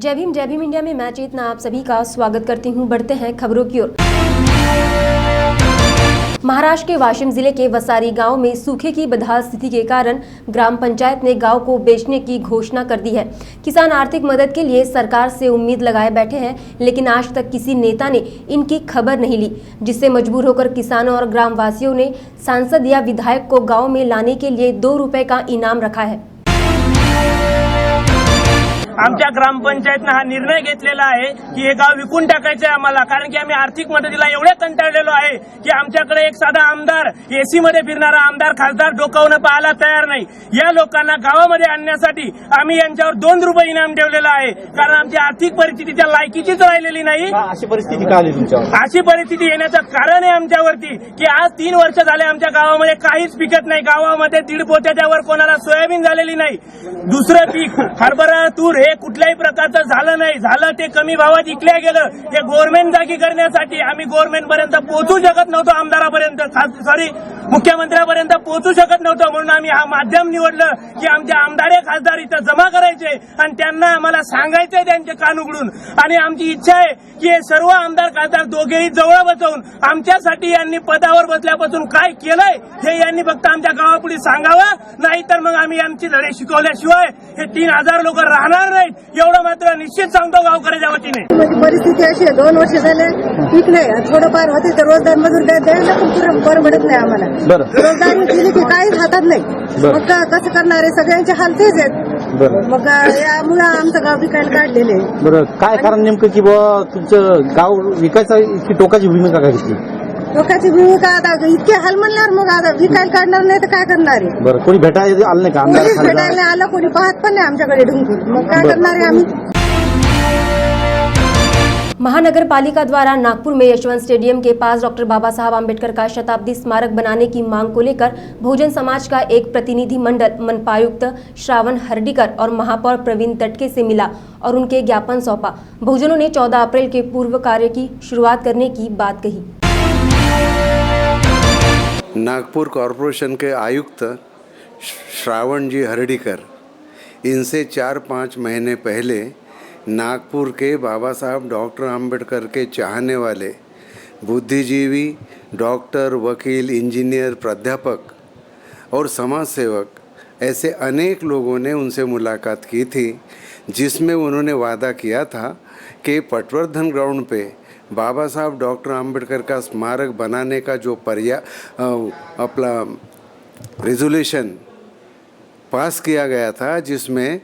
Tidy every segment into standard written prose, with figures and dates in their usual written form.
जय भीम इंडिया में मैं चेतना आप सभी का स्वागत करती हूं। बढ़ते हैं खबरों की ओर। महाराष्ट्र के वाशिम जिले के वसारी गांव में सूखे की बदहाल स्थिति के कारण ग्राम पंचायत ने गांव को बेचने की घोषणा कर दी है। किसान आर्थिक मदद के लिए सरकार से उम्मीद लगाए बैठे हैं, लेकिन आज तक किसी नेता ने इनकी खबर नहीं ली, जिससे मजबूर होकर किसानों और ग्रामवासियों ने सांसद या विधायक को गाँव में लाने के लिए 2 रुपए का इनाम रखा है। आमच्या ग्रामपंचायतनं हा निर्णय घेतलेला आहे की हे गाव विकून टाकायचं आहे आम्हाला, कारण की आम्ही आर्थिक मदतीला एवढे कंटाळलेलो आहे की आमच्याकडे एक साधा आमदार, एसी मध्ये फिरणारा आमदार, खासदार डोकावून पाहायला तयार नाही। या लोकांना गावामध्ये आणण्यासाठी आम्ही यांच्यावर 2 रुपये इनाम ठेवलेला आहे, कारण आमची आर्थिक परिस्थिती त्या लायकीचीच राहिलेली नाही। अशी परिस्थिती का आली तुमच्यावर? अशी परिस्थिती येण्याचं कारण आहे आमच्यावरती की आज 3 वर्ष झाले आमच्या गावामध्ये काहीच पिकत नाही। गावामध्ये 1.5 पोत्याच्या वर कोणाला सोयाबीन झालेली नाही। दुसरं पीक हरभरा, तूर हे कुठल्याही प्रकारचं झालं नाही। झालं ते कमी भावात विकल्या गेलं। हे गव्हर्नमेंट जागी करण्यासाठी आम्ही गव्हर्नमेंट पर्यंत पोहोचू शकत नव्हतो, आमदारापर्यंत मुख्यमंत्र्यापर्यंत पोहोचू शकत नव्हतो, म्हणून आम्ही हा माध्यम निवडलं की आमचे आमदार खासदार इथं जमा करायचे आणि त्यांना आम्हाला सांगायचंय त्यांचे कान उघडून। आणि आमची इच्छा आहे की हे सर्व आमदार खासदार दोघेही जवळ बसवून आमच्यासाठी यांनी पदावर बसल्यापासून काय केलंय हे यांनी फक्त आमच्या गावापुढे सांगावं, नाहीतर मग आम्ही आमची धडे शिकवल्याशिवाय हे 3000 लोक राहणार नाहीत, एवढं मात्र निश्चित सांगतो गावकऱ्याच्या वतीने। परिस्थिती अशी आहे, 2 वर्ष झाले पीक नाही। थोडंफार होते तर रोजगार मजूर द्यायला पण परवडत नाही आम्हाला। रोजगारी दिली की काहीच हातात नाही, मग कसं करणार आहे? सगळ्यांचे हाल तेच आहेत। मग यामुळे आमचं गाव विकायला काढलेले। बरं, काय कारण नेमकं की बुवा तुमचं गाव विकायचं इतकी टोकाची भूमिका काय घेतली? टोकाची भूमिका आता इतके हाल म्हणल्यावर मग आता विकायला काढणार नाही तर काय करणार आहे? बरं, कोणी भेटायला आलं नाही का? कोणीच भेटायला आलं, कोणी पाहत पण नाही आमच्याकडे ढुंकून, मग काय करणार आहे आम्ही? महानगर पालिका द्वारा नागपुर में यशवंत स्टेडियम के पास डॉक्टर बाबा साहब आम्बेडकर का शताब्दी स्मारक बनाने की मांग को लेकर बहुजन समाज का एक प्रतिनिधि मंडल मनपायुक्त श्रावण हर्डीकर और महापौर प्रवीण तटके से मिला और उनके ज्ञापन सौंपा। बहुजनों ने 14 अप्रैल के पूर्व कार्य की शुरुआत करने की बात कही। नागपुर कॉरपोरेशन के आयुक्त श्रावण जी हर्डीकर, इनसे 4-5 महीने पहले नागपुर के बाबा साहब डॉक्टर आम्बेडकर के चाहने वाले बुद्धिजीवी, डॉक्टर, वकील, इंजीनियर, प्राध्यापक और समाज सेवक ऐसे अनेक लोगों ने उनसे मुलाकात की थी, जिसमें उन्होंने वादा किया था कि पटवर्धन ग्राउंड पे बाबा साहब डॉक्टर आम्बेडकर का स्मारक बनाने का जो अपना रेजोल्यूशन पास किया गया था, जिसमें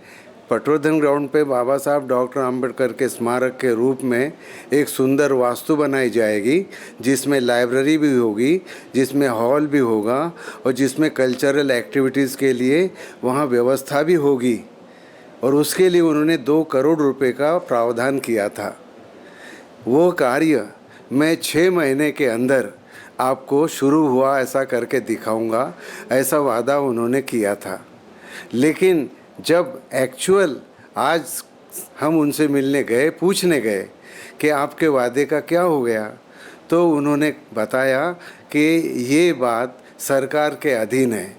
पटवर्धन ग्राउंड पे बाबा साहब डॉक्टर आम्बेडकर के स्मारक के रूप में एक सुंदर वास्तु बनाई जाएगी, जिसमें लाइब्रेरी भी होगी, जिसमें हॉल भी होगा और जिसमें कल्चरल एक्टिविटीज़ के लिए वहाँ व्यवस्था भी होगी। और उसके लिए उन्होंने 2 करोड़ रुपए का प्रावधान किया था। वो कार्य मैं 6 महीने के अंदर आपको शुरू हुआ ऐसा करके दिखाऊंगा, ऐसा वादा उन्होंने किया था। लेकिन जब एक्चुअल आज हम उनसे मिलने गए, पूछने गए कि आपके वादे का क्या हो गया, तो उन्होंने बताया कि ये बात सरकार के अधीन है,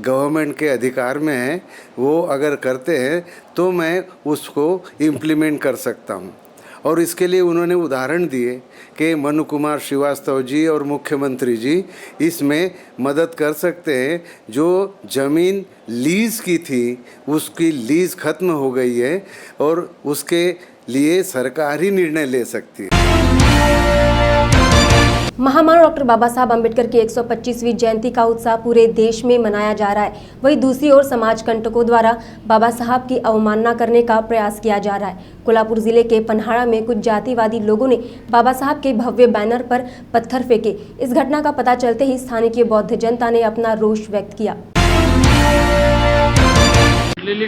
गवर्नमेंट के अधिकार में है, वो अगर करते हैं तो मैं उसको इम्प्लीमेंट कर सकता हूँ। और इसके लिए उन्होंने उदाहरण दिए कि मनु कुमार श्रीवास्तव जी और मुख्यमंत्री जी इसमें मदद कर सकते हैं। जो ज़मीन लीज़ की थी उसकी लीज़ ख़त्म हो गई है और उसके लिए सरकार ही निर्णय ले सकती है। महामानव डॉक्टर बाबा साहब अम्बेडकर की 125वीं जयंती का उत्साह पूरे देश में मनाया जा रहा है। वहीं दूसरी ओर समाज कंटकों द्वारा बाबा साहब की अवमानना करने का प्रयास किया जा रहा है। कोल्हापुर जिले के पन्हाड़ा में कुछ जातिवादी लोगों ने बाबा साहब के भव्य बैनर पर पत्थर फेंके। इस घटना का पता चलते ही स्थानीय बौद्ध जनता ने अपना रोष व्यक्त किया।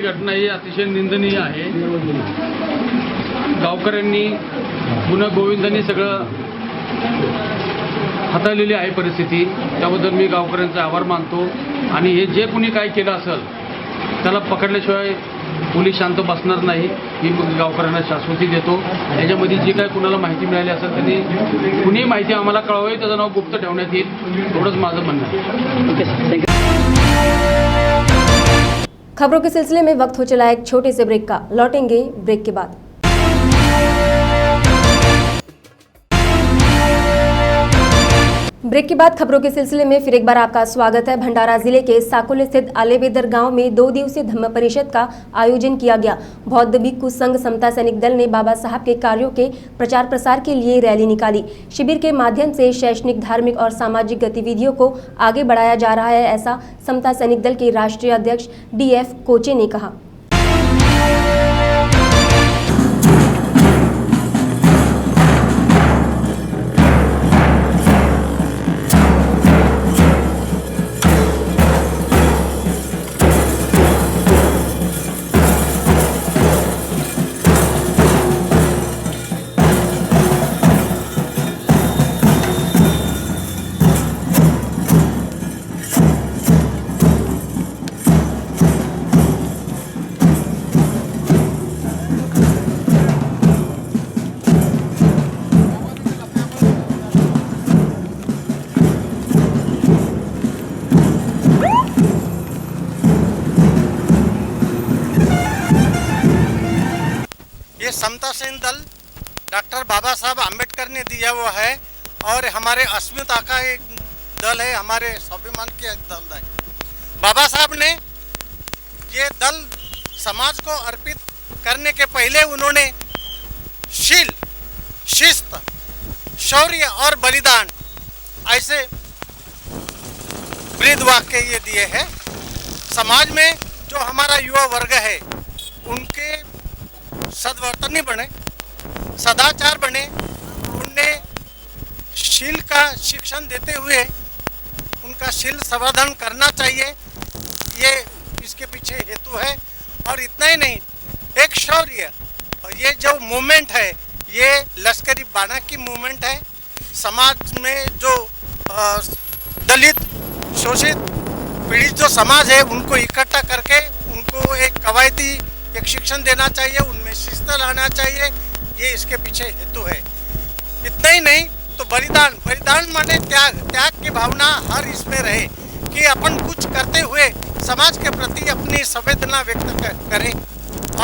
घटना ही अतिशय निंदनीय आहे। गावकऱ्यांनी पुन्हा गोविंदांनी सगळं हाताळलेली आहे परिस्थिती, त्याबद्दल मी गावकऱ्यांचा आभार मानतो। आणि हे जे कुणी काय केलं असेल त्याला पकडल्याशिवाय पोलीस शांत बसणार नाही, ही गावकऱ्यांना शाश्वती देतो। याच्यामध्ये जी काय कुणाला माहिती मिळाली असेल त्यांनी कुणी माहिती आम्हाला कळवावी, त्याचं नाव गुप्त ठेवण्यात येईल, एवढंच माझं म्हणणं आहे। खबरों के सिलसिले में वक्त हो चला एक छोटे से ब्रेक का, लौटेंगे ब्रेक के बाद। ब्रेक के बाद खबरों के सिलसिले में फिर एक बार आपका स्वागत है। भंडारा जिले के साकोल स्थित आलेबेदर गांव में 2 दिवसीय धम्म परिषद का आयोजन किया गया। बौद्ध भिक्खु संघ समता सैनिक दल ने बाबा साहब के कार्यों के प्रचार प्रसार के लिए रैली निकाली। शिविर के माध्यम से शैक्षणिक, धार्मिक और सामाजिक गतिविधियों को आगे बढ़ाया जा रहा है, ऐसा समता सैनिक दल के राष्ट्रीय अध्यक्ष DF कोचे ने कहा। ये समता सैनिक दल डॉक्टर बाबा साहब आम्बेडकर ने दिया हुआ है और हमारे अस्मिता का एक दल है, हमारे स्वाभिमान की एक दल है। बाबा साहब ने ये दल समाज को अर्पित करने के पहले उन्होंने शील, शिस्त, शौर्य और बलिदान ऐसे वृद्ध वाक्य ये दिए हैं। समाज में जो हमारा युवा वर्ग है उनके सद्वर्तनी बने, सदाचार बने, उन्हें शील का शिक्षण देते हुए उनका शील संवर्धन करना चाहिए, ये इसके पीछे हेतु है। और इतना ही नहीं, एक शौर्य, ये जो मूवमेंट है ये लश्करी बाना की मूवमेंट है। समाज में जो दलित, शोषित, पीड़ित जो समाज है उनको इकट्ठा करके उनको एक कवायती एक शिक्षण देना चाहिए, उनमें शिस्त लाना चाहिए, ये इसके पीछे हेतु है। इतना ही नहीं तो बलिदान, बलिदान माने त्याग, त्याग की भावना हर इसमें रहे कि अपन कुछ करते हुए समाज के प्रति अपनी संवेदना व्यक्त करें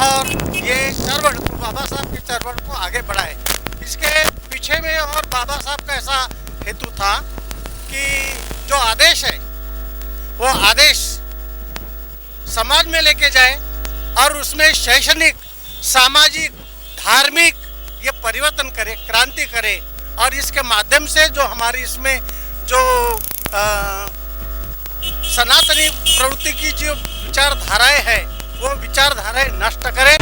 और ये चरवड़ को, बाबा साहब की चरवड़ को आगे बढ़ाए। इसके पीछे में और बाबा साहब का ऐसा हेतु था कि जो आदेश है वो आदेश समाज में लेके जाए और उसमें शैक्षणिक, सामाजिक, धार्मिक ये परिवर्तन करे, क्रांति करे। और इसके माध्यम से जो हमारी इसमें जो सनातनी प्रवृत्ति की जो विचारधाराएं है वो विचारधाराएं नष्ट करे।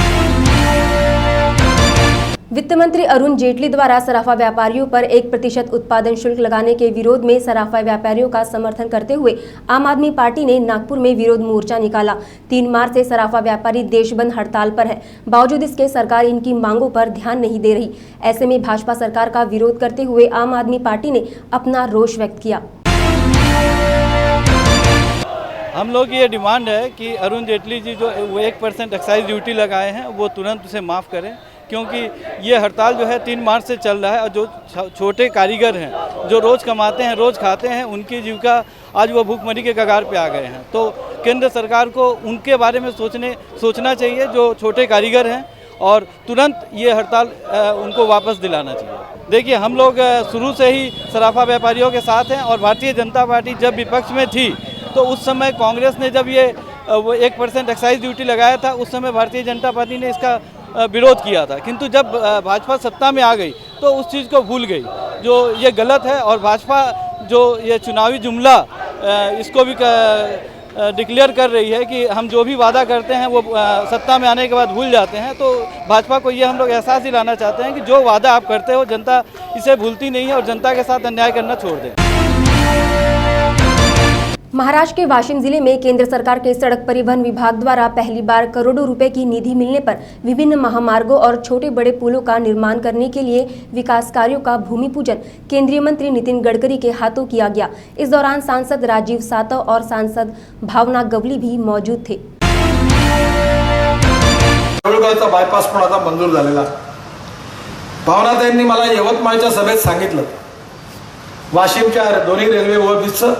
वित्त मंत्री अरुण जेटली द्वारा सराफा व्यापारियों पर 1% उत्पादन शुल्क लगाने के विरोध में सराफा व्यापारियों का समर्थन करते हुए आम आदमी पार्टी ने नागपुर में विरोध मोर्चा निकाला। 3 मार्च से सराफा व्यापारी देशबंद हड़ताल पर है। बावजूद इसके सरकार इनकी मांगों पर ध्यान नहीं दे रही। ऐसे में भाजपा सरकार का विरोध करते हुए आम आदमी पार्टी ने अपना रोष व्यक्त किया। हम लोग ये डिमांड है कि अरुण जेटली जी जो 1% एक्साइज ड्यूटी लगाए हैं वो तुरंत उसे माफ़ करें, क्योंकि ये हड़ताल जो है 3 मार्च से चल रहा है और जो छोटे कारीगर हैं जो रोज़ कमाते हैं, रोज़ खाते हैं, उनकी जीविका आज वो भूखमरी के कगार पे आ गए हैं। तो केंद्र सरकार को उनके बारे में सोचना चाहिए जो छोटे कारीगर हैं और तुरंत ये हड़ताल उनको वापस दिलाना चाहिए। देखिए, हम लोग शुरू से ही सराफा व्यापारियों के साथ हैं और भारतीय जनता पार्टी जब विपक्ष में थी तो उस समय कांग्रेस ने जब ये 1% एक्साइज ड्यूटी लगाया था उस समय भारतीय जनता पार्टी ने इसका विरोध किया था, किंतु जब भाजपा सत्ता में आ गई तो उस चीज़ को भूल गई, जो ये गलत है। और भाजपा जो ये चुनावी जुमला इसको भी डिक्लेयर कर रही है कि हम जो भी वादा करते हैं वो सत्ता में आने के बाद भूल जाते हैं। तो भाजपा को ये हम लोग एहसास दिलाना चाहते हैं कि जो वादा आप करते हो जनता इसे भूलती नहीं है और जनता के साथ अन्याय करना छोड़ दें। महाराष्ट्र के वाशिम जिले में केंद्र सरकार के सड़क परिवहन विभाग द्वारा पहली बार करोड़ों रुपए की निधि मिलने पर विभिन्न महामार्गों और छोटे बड़े पुलों का निर्माण करने के लिए विकास कार्यों का भूमि पूजन केंद्रीय मंत्री नितिन गडकरी के हाथों किया गया। इस दौरान सांसद राजीव सातव और सांसद भावना गवली भी मौजूद थे। बायपास पण आता मंजूर झालेला। भावनाताईंनी मला यवतमाळच्या सभेत सांगितलं वाशिमच्या दोन्ही रेल्वे ओव्हरब्रिजचं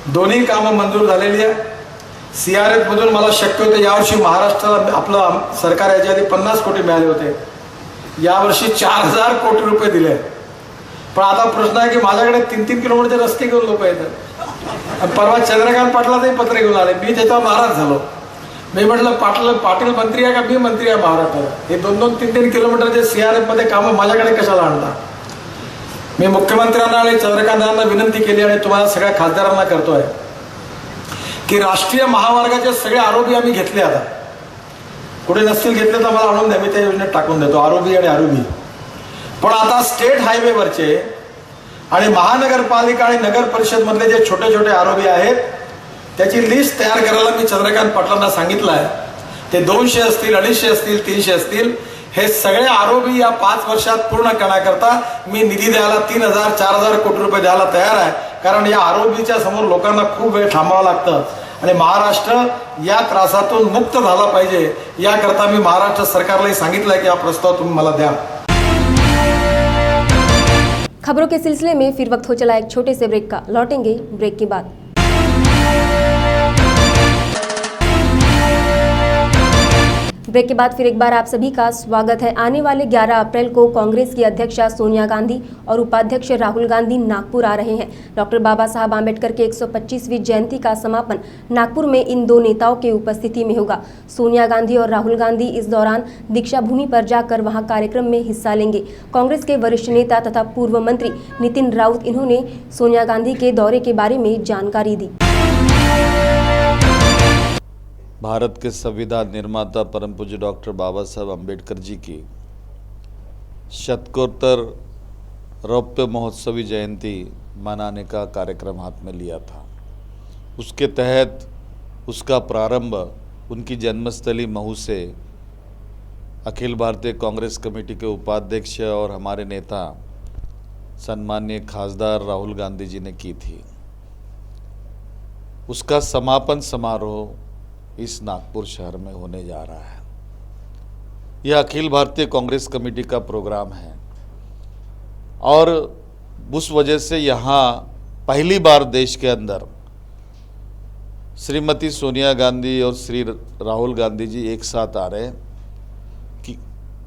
दोन्ही कामं मंजूर झालेली आहे। CRF मधून मला शक्य होते यावर्षी महाराष्ट्राला आपलं सरकार याच्या आधी 50 कोटी मिळाले होते, यावर्षी 4000 कोटी रुपये दिले। पण आता प्रश्न आहे की माझ्याकडे 3-3 किलोमीटरचे रस्ते घेऊन लोक येतात. परवा चंद्रकांत पाटलाचंही पत्र घेऊन आले. मी त्याच्यावर नाराज झालो. मी म्हटलं पाटील मंत्री आहे का मी मंत्री आहे महाराष्ट्रात? हे 2-3 किलोमीटरचे CRF मध्ये कामं माझ्याकडे कशाला आणता? मी मुख्यमंत्र्यांना आणि चंद्रकांतांना विनंती केली आणि तुम्हाला सगळ्या खासदारांना करतोय की राष्ट्रीय महामार्गाचे सगळे आरोपी आम्ही घेतले. आता कुठे नसतील घेतले तर मला आणून द्या, मी त्या योजनेत टाकून देतो आरोपी आणि आरोपी. पण आता स्टेट हायवेवरचे आणि महानगरपालिका आणि नगर परिषद मधले जे छोटे छोटे आरोपी आहेत त्याची लिस्ट तयार करायला मी चंद्रकांत पाटलांना सांगितलं आहे. ते 200 असतील, 250 असतील, 300 असतील. हे सगळे आरोपी या 5 वर्षात पूर्ण करण्याकरता मी निधी द्यायला 3,000-4,000 कोटी रुपये द्यायला तयार आहे. कारण या आरोपीच्या समोर लोकांना खूप वेळ थांबावं लागतं आणि महाराष्ट्र या त्रासातून मुक्त झाला पाहिजे. याकरता मी महाराष्ट्र सरकारलाही सांगितलंय की हा प्रस्ताव तुम्ही मला द्या. खबरों के सिलसिले में फिर वक्त हो चला एक छोटे से ब्रेक का, लौटेंगे ब्रेक के बाद। ब्रेक के बाद फिर एक बार आप सभी का स्वागत है। आने वाले 11 अप्रैल को कांग्रेस की अध्यक्षा सोनिया गांधी और उपाध्यक्ष राहुल गांधी नागपुर आ रहे हैं। डॉक्टर बाबा साहब आम्बेडकर के 125वीं जयंती का समापन नागपुर में इन दो नेताओं के उपस्थिति में होगा। सोनिया गांधी और राहुल गांधी इस दौरान दीक्षा भूमि पर जाकर वहां कार्यक्रम में हिस्सा लेंगे। कांग्रेस के वरिष्ठ नेता तथा पूर्व मंत्री नितिन राउत इन्होंने सोनिया गांधी के दौरे के बारे में जानकारी दी। भारत के संविधान निर्माता परम पूज्य डॉक्टर बाबा साहब अम्बेडकर जी की शतकोत्तर रौप्य महोत्सवी जयंती मनाने का कार्यक्रम हाथ में लिया था। उसके तहत उसका प्रारंभ उनकी जन्मस्थली महू से अखिल भारतीय कांग्रेस कमेटी के उपाध्यक्ष और हमारे नेता सम्माननीय खासदार राहुल गांधी जी ने की थी। उसका समापन समारोह इस नागपुर शहर में होने जा रहा है। यह अखिल भारतीय कांग्रेस कमेटी का प्रोग्राम है और उस वजह से यहाँ पहली बार देश के अंदर श्रीमती सोनिया गांधी और श्री राहुल गांधी जी एक साथ आ रहे हैं। कि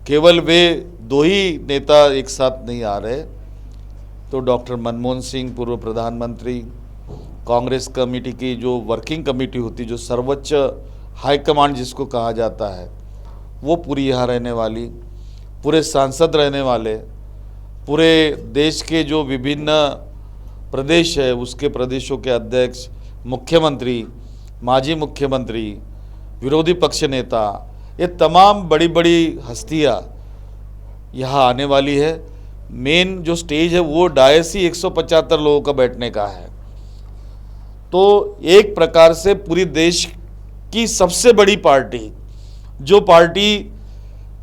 केवल वे दो ही नेता एक साथ नहीं आ रहे, तो डॉक्टर मनमोहन सिंह पूर्व प्रधानमंत्री, कांग्रेस कमेटी की जो वर्किंग कमेटी होती, जो सर्वोच्च हाईकमांड जिसको कहा जाता है, वो पूरी यहाँ रहने वाली, पूरे सांसद रहने वाले, पूरे देश के जो विभिन्न प्रदेश है उसके प्रदेशों के अध्यक्ष, मुख्यमंत्री, माजी मुख्यमंत्री, विरोधी पक्ष नेता, ये तमाम बड़ी बड़ी हस्तियाँ यहाँ आने वाली है। मेन जो स्टेज है वो डायस ही 175 लोगों का बैठने का है। तो एक प्रकार से पूरी देश की सबसे बड़ी पार्टी, जो पार्टी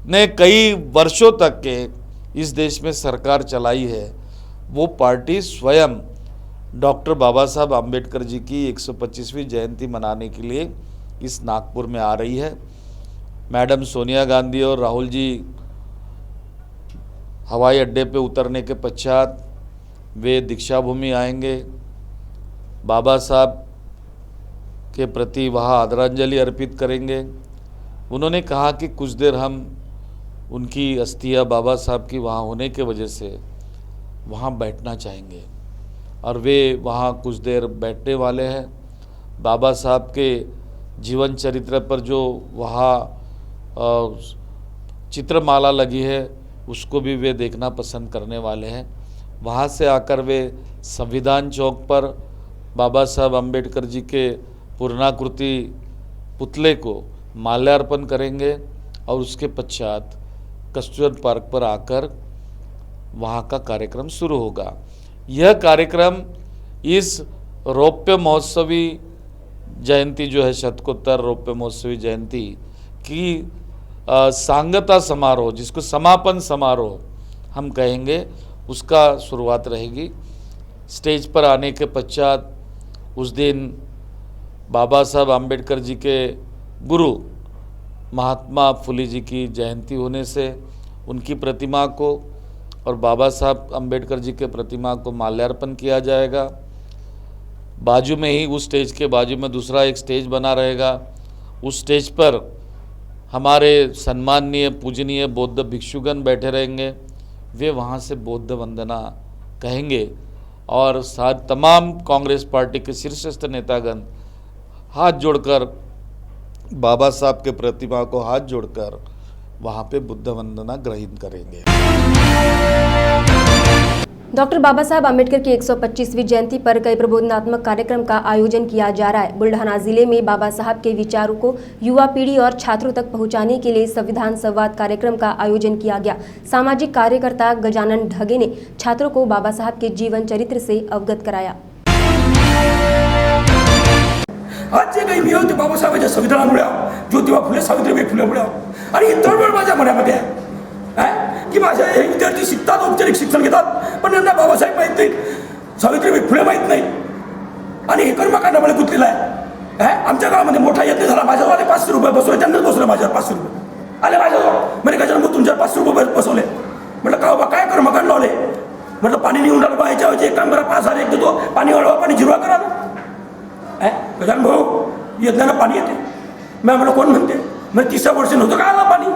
ने कई वर्षों तक के इस देश में सरकार चलाई है, वो पार्टी स्वयं डॉक्टर बाबा साहब आम्बेडकर जी की 125वीं जयंती मनाने के लिए इस नागपुर में आ रही है। मैडम सोनिया गांधी और राहुल जी हवाई अड्डे पे उतरने के पश्चात वे दीक्षा भूमि आएंगे, बाबा साहब के प्रति वहाँ आदरांजलि अर्पित करेंगे। उन्होंने कहा कि कुछ देर हम उनकी अस्थियाँ बाबा साहब की वहाँ होने के वजह से वहाँ बैठना चाहेंगे और वे वहाँ कुछ देर बैठने वाले हैं। बाबा साहब के जीवन चरित्र पर जो वहाँ चित्रमाला लगी है उसको भी वे देखना पसंद करने वाले हैं। वहाँ से आकर वे संविधान चौक पर बाबा साहब अम्बेडकर जी के पूर्णाकृति पुतले को माल्यार्पण करेंगे और उसके पश्चात कस्तूरबा पार्क पर आकर वहाँ का कार्यक्रम शुरू होगा। यह कार्यक्रम इस रौप्य महोत्सवी जयंती जो है, शतकोत्तर रौप्य महोत्सवी जयंती की सांगता समारोह, जिसको समापन समारोह हम कहेंगे, उसका शुरुआत रहेगी। स्टेज पर आने के पश्चात उस दिन बाबा साहब आम्बेडकर जी के गुरु महात्मा फुले जी की जयंती होने से उनकी प्रतिमा को और बाबा साहब आम्बेडकर जी के प्रतिमा को माल्यार्पण किया जाएगा। बाजू में ही, उस स्टेज के बाजू में दूसरा एक स्टेज बना रहेगा। उस स्टेज पर हमारे सम्माननीय पूजनीय बौद्ध भिक्षुगण बैठे रहेंगे। वे वहाँ से बौद्ध वंदना कहेंगे और साथ तमाम कांग्रेस पार्टी के शीर्षस्थ नेतागण हाथ जोड़कर बाबा साहब के प्रतिमा को हाथ जोड़कर वहाँ पे बुद्ध वंदना ग्रहण करेंगे। डॉक्टर बाबा साहब आम्बेडकर की 125वीं जयंती पर कई प्रबोधनात्मक कार्यक्रम का आयोजन किया जा रहा है। बुल्ढाना जिले में बाबा साहब के विचारों को युवा पीढ़ी और छात्रों तक पहुंचाने के लिए संविधान संवाद कार्यक्रम का आयोजन किया गया। सामाजिक कार्यकर्ता गजानन ढगे ने छात्रों को बाबा साहब के जीवन चरित्र से अवगत कराया। आज जे काही मी होते बाबासाहेबांच्या संविधानामुळे, ज्योतिबा फुले सावित्रीबाई फुलेमुळे आणि ही तळमळ माझ्या मनामध्ये आहे की माझे हे विद्यार्थी शिकतात, औपचारिक शिक्षण घेतात, पण त्यांना बाबासाहेब माहीत नाही, सावित्रीबाई फुले माहीत नाही आणि हे कर्मकांडामुळे गुंतलेलं आहे। आमच्या गावामध्ये मोठा यज्ञ झाला, माझ्याजवळ 500 रुपये बसवले, त्यांनाच बसवलं माझ्यावर 500 रुपये आले माझ्याजवळ, म्हणजे गजानन भाऊ तुमच्यावर 500 रुपये बसवले। म्हटलं का बाबा काय कर्मकांड लावले? म्हटलं पाणी निघून राहिलं बा, याच्याऐवजी एक काम करा, 5,000 एक देतो, पाणी वाढवा, पाणी जिरवा करा ना। गजानन भाऊ यज्ञाला पाणी येते? मी म्हटलं कोण म्हणते? म्हणजे 30 वर्ष नव्हतं का आलं पाणी?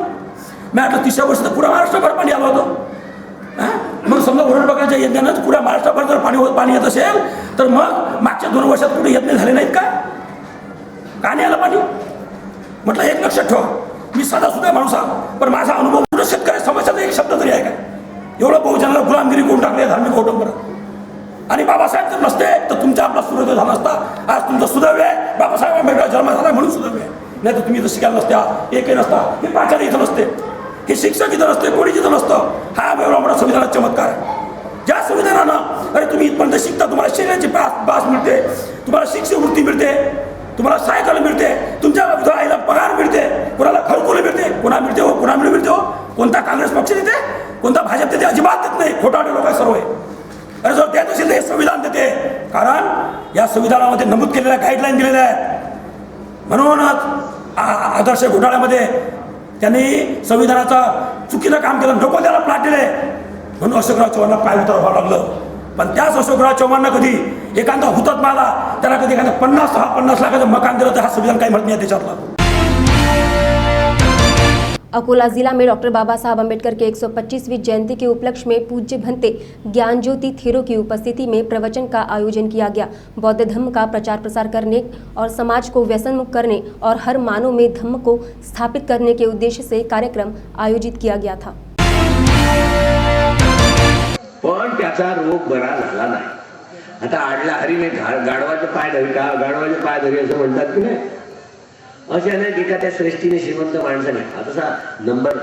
मी म्हटलं 30 वर्ष तर पुरा महाराष्ट्रभर पाणी आलं होतं। मग समजा वरून बघायच्या यज्ञानं पुरा महाराष्ट्रभर जर पाणी येत असेल तर मग मागच्या 2 वर्षात कुठे यज्ञ झाले नाहीत का नाही आलं पाणी? म्हटलं एक लक्षात ठेवा, मी साधा सुद्धा माणूस आहे, पण माझा अनुभव पुढे शेतकरी समस्याचा एक शब्द तरी आहे का? एवढं बहुजनाला गुलामगिरी करून टाकले, धार्मिक अवडंबर। आणि बाबासाहेब जर नसते तर तुमचा आपला सूर्योदय झाला असता। आज तुमचा सुदैव आहे, बाबासाहेब आंबेडकर जन्म झाला म्हणून सुदैव आहे, नाही तर तुम्ही इथं शिकायला नसत्या, एकही नसता, हे प्राचार्य इथं नसते, हे शिक्षक इथं नसते, कोणी इथं नसतं। हा एवढा मोठा संविधानाचा चमत्कार आहे। ज्या संविधानानं अरे तुम्ही इथपर्यंत शिकता, तुम्हाला शरीराची पास मिळते, तुम्हाला शिष्यवृत्ती मिळते, तुम्हाला सायकल मिळते, तुमच्या आईला पगार मिळते, कोणाला घरकुल मिळते, कोणा मिळते हो, कोणा मिळते हो, कोणता काँग्रेस पक्ष देते, कोणता भाजप देते? अजिबात देत नाही, खोटारडे लोक सर्व आहे। अरे जर देत असेल तर हे संविधान देते, कारण या संविधानामध्ये नमूद केलेल्या गाईडलाईन दिलेल्या आहेत। म्हणूनच आदर्श घोटाळ्यामध्ये त्यांनी संविधानाचा चुकीचं काम केलं, नको त्याला प्लाट दिले, म्हणून अशोकराव चव्हाणांना पाय उतरवावं लागलं। पण त्याच अशोकराव चव्हाणांना कधी एखादा हुतात्मा आला, त्याला कधी एखादा 50 लाखाचं मकान दिलं तर हा संविधान काही म्हणत नाही त्याच्यातलं। अकोला जिला में डॉक्टर बाबा साहब अम्बेडकर के 125वीं जयंती के उपलक्ष्य में पूज्य भंते ज्ञान ज्योति थेरो की उपस्थिति में प्रवचन का आयोजन किया गया। बौद्ध धर्म का प्रचार प्रसार करने और समाज को व्यसन मुक्त करने और हर मानव में धम्म को स्थापित करने के उद्देश्य से कार्यक्रम आयोजित किया गया था। पण त्याचा रोग बरा झाला नाही। आता आडला हरीने गाढवाचे पाय धरी असं म्हणतात की नाही, अचानक एखाद्या श्रेष्ठीने श्रीमंत माणसाने तसा नंबर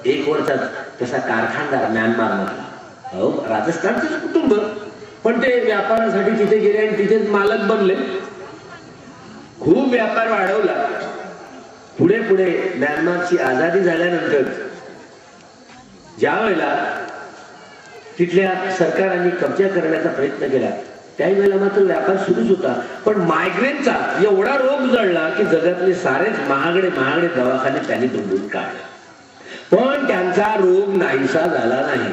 1 वरचा तसा कारखानदार म्यानमारमधला, अहो राजस्थानचंच कुटुंब, पण ते व्यापारासाठी तिथे गेले आणि तिथेच मालक बनले, खूप व्यापार वाढवला। पुढे म्यानमारची आझादी झाल्यानंतर ज्या वेळेला तिथल्या सरकारांनी कब्जा करण्याचा प्रयत्न केला, त्यावेळेला मात्र व्यापार सुरूच होता, पण मायग्रेनचा एवढा रोग जळला की जगातले सारेच महागडे दवाखाने त्यांनी तुंबून काढले, पण त्यांचा रोग नाहीसा झाला नाही।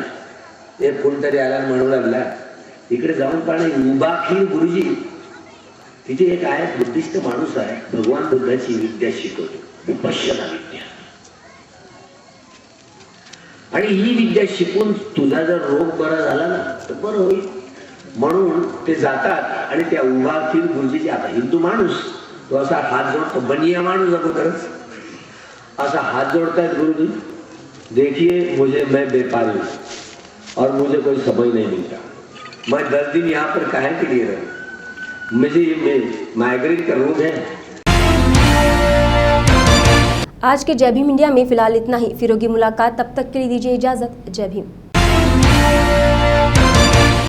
ते कोणतरी आला म्हणू लागला, इकडे जाऊन पाहणे उबाखीर गुरुजी, तिथे एक आहे बुद्धिस्ट माणूस आहे, भगवान बुद्धाची विद्या शिकवतो, विपश्यना विद्या, आणि ही विद्या शिकून तुझा जर रोग बरा झाला ना तर बरं होईल। म्हणून ते जातात आणि त्या उबाखीर गुरुजीची, आता हिंदू माणूस तो असा हात जोडतो, बनिया माणूस अगोदरच असा हात जोड़ता गुरुजी, देखिए मुझे मैं बेपारी हूं और मुझे कोई समय नहीं मिलता, मैं 10 दिन यहाँ पर काहे के लिए रहूं, मुझे माइग्रेन का रोग है। आज के जय भीम इंडिया में फिलहाल इतना ही। फिर होगी मुलाकात, तब तक के लिए दीजिए इजाजत। जय भीम।